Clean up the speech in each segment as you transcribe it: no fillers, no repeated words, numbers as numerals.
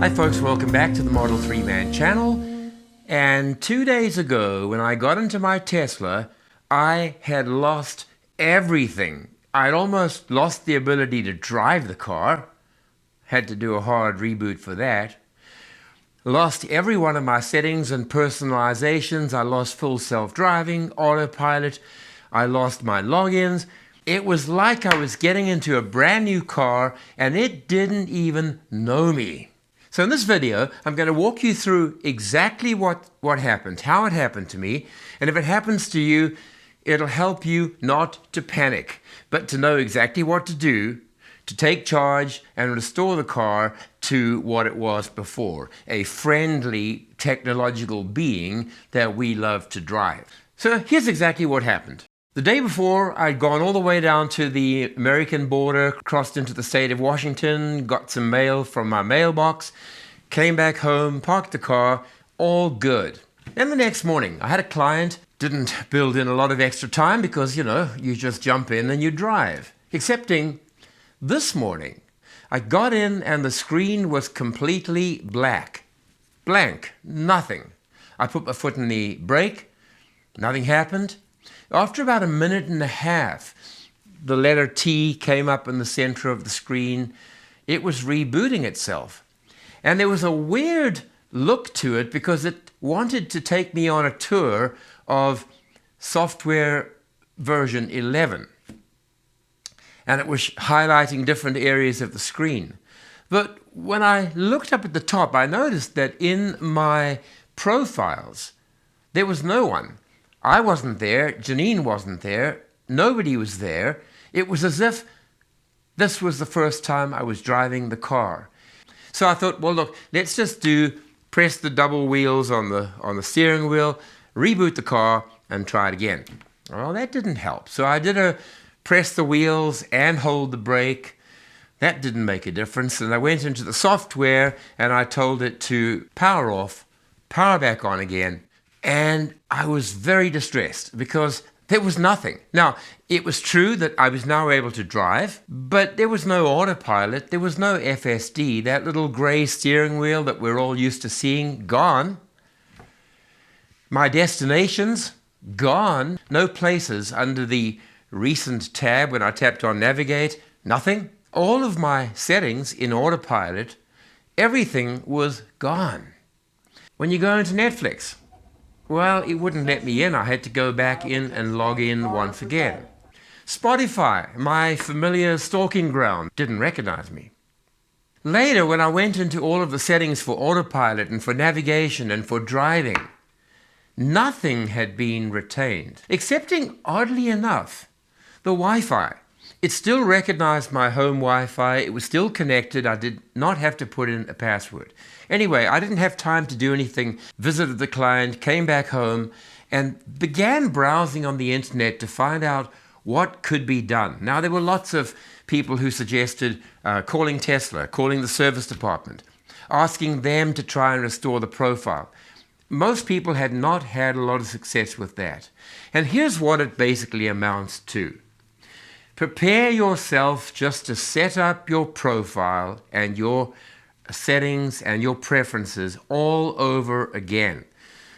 Hi folks, welcome back to the Model 3 Man channel. And 2 days ago, when I got into my Tesla, I had lost everything. I'd almost lost the ability to drive the car. Had to do a hard reboot for that. Lost every one of my settings and personalizations. I lost full self-driving, autopilot. I lost my logins. It was like I was getting into a brand new car and it didn't even know me. So in this video, I'm going to walk you through exactly what happened, how it happened to me, and if it happens to you, it'll help you not to panic, but to know exactly what to do to take charge and restore the car to what it was before, a friendly technological being that we love to drive. So here's exactly what happened. The day before, I'd gone all the way down to the American border, crossed into the state of Washington, got some mail from my mailbox, came back home, parked the car, all good. Then the next morning, I had a client, didn't build in a lot of extra time because, you just jump in and you drive. Excepting this morning, I got in and the screen was completely black. Blank, nothing. I put my foot in the brake, nothing happened. After about a minute and a half, the letter T came up in the center of the screen. It was rebooting itself. And there was a weird look to it because it wanted to take me on a tour of software version 11. And it was highlighting different areas of the screen. But when I looked up at the top, I noticed that in my profiles, there was no one. I wasn't there, Janine wasn't there, nobody was there. It was as if this was the first time I was driving the car. So I thought, well, look, let's just press the double wheels on the steering wheel, reboot the car, and try it again. Well, that didn't help. So I did press the wheels and hold the brake. That didn't make a difference. And I went into the software and I told it to power off, power back on again. And I was very distressed because there was nothing. Now, it was true that I was now able to drive, but there was no autopilot, there was no FSD, that little gray steering wheel that we're all used to seeing, gone. My destinations, gone. No places under the recent tab when I tapped on navigate, nothing. All of my settings in autopilot, everything was gone. When you go into Netflix, well, it wouldn't let me in. I had to go back in and log in once again. Spotify, my familiar stalking ground, didn't recognize me. Later, when I went into all of the settings for autopilot and for navigation and for driving, nothing had been retained, excepting, oddly enough, the Wi-Fi. It still recognized my home Wi-Fi. It was still connected. I did not have to put in a password. Anyway, I didn't have time to do anything, visited the client, came back home, and began browsing on the internet to find out what could be done. Now, there were lots of people who suggested calling Tesla, calling the service department, asking them to try and restore the profile. Most people had not had a lot of success with that. And here's what it basically amounts to. Prepare yourself just to set up your profile and your settings and your preferences all over again.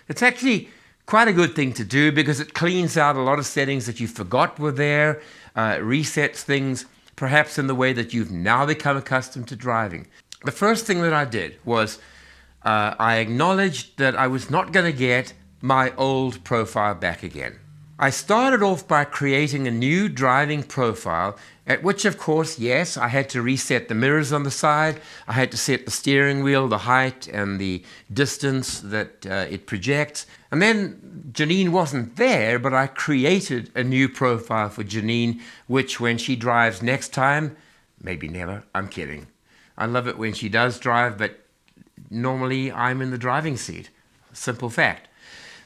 It's actually quite a good thing to do because it cleans out a lot of settings that you forgot were there, resets things perhaps in the way that you've now become accustomed to driving. The first thing that I did was I acknowledged that I was not going to get my old profile back again. I started off by creating a new driving profile, at which, of course, yes, I had to reset the mirrors on the side. I had to set the steering wheel, the height, and the distance that it projects. And then Janine wasn't there, but I created a new profile for Janine, which when she drives next time, maybe never, I'm kidding. I love it when she does drive, but normally I'm in the driving seat. Simple fact.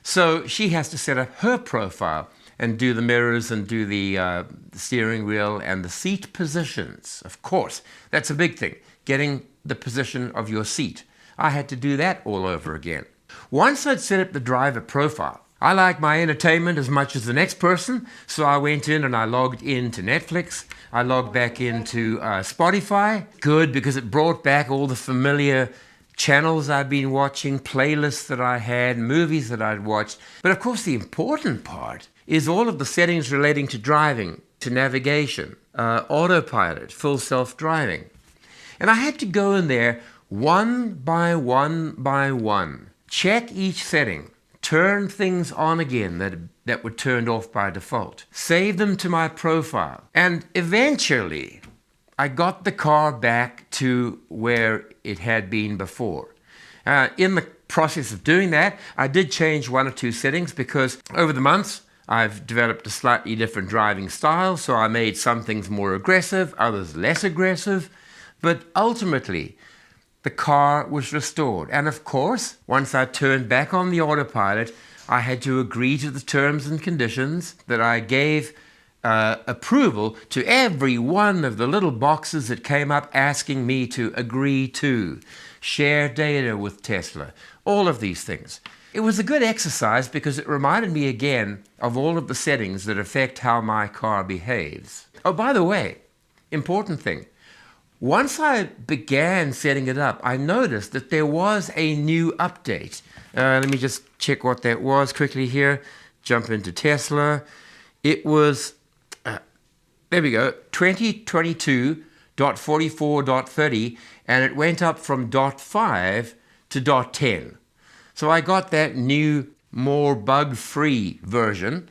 So she has to set up her profile and do the mirrors and do the steering wheel and the seat positions. Of course, that's a big thing, getting the position of your seat. I had to do that all over again. Once I'd set up the driver profile, I like my entertainment as much as the next person, so I went in and I logged into Netflix. I logged back into Spotify. Good, because it brought back all the familiar channels I'd been watching, playlists that I had, movies that I'd watched. But of course, the important part is all of the settings relating to driving, to navigation, autopilot, full self-driving. And I had to go in there one by one, check each setting, turn things on again that were turned off by default, save them to my profile, and eventually I got the car back to where it had been before. In the process of doing that, I did change one or two settings because over the months I've developed a slightly different driving style, so I made some things more aggressive, others less aggressive, but ultimately the car was restored. And of course, once I turned back on the autopilot, I had to agree to the terms and conditions that I gave approval to every one of the little boxes that came up asking me to agree to, share data with Tesla, all of these things. It was a good exercise because it reminded me again of all of the settings that affect how my car behaves. Oh, by the way, important thing. Once I began setting it up, I noticed that there was a new update. Let me just check what that was quickly here. Jump into Tesla. It was, there we go, 2022.44.30, and it went up from .5 to .10. So I got that new, more bug-free version,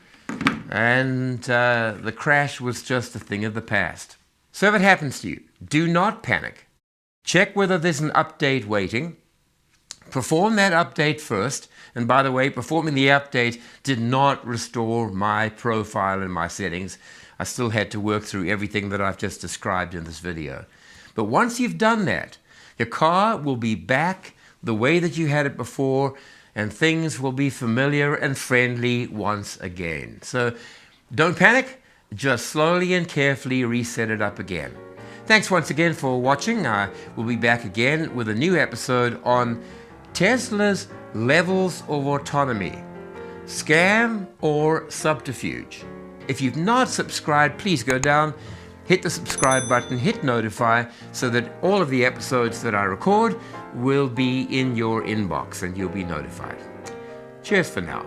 and the crash was just a thing of the past. So if it happens to you, do not panic. Check whether there's an update waiting. Perform that update first. And by the way, performing the update did not restore my profile and my settings. I still had to work through everything that I've just described in this video. But once you've done that, your car will be back the way that you had it before, and things will be familiar and friendly once again. So don't panic. Just slowly and carefully reset it up again. Thanks once again for watching. We'll be back again with a new episode on Tesla's levels of autonomy. Scam or subterfuge? If you've not subscribed, please go down, hit the subscribe button, hit notify, so that all of the episodes that I record will be in your inbox and you'll be notified. Cheers for now.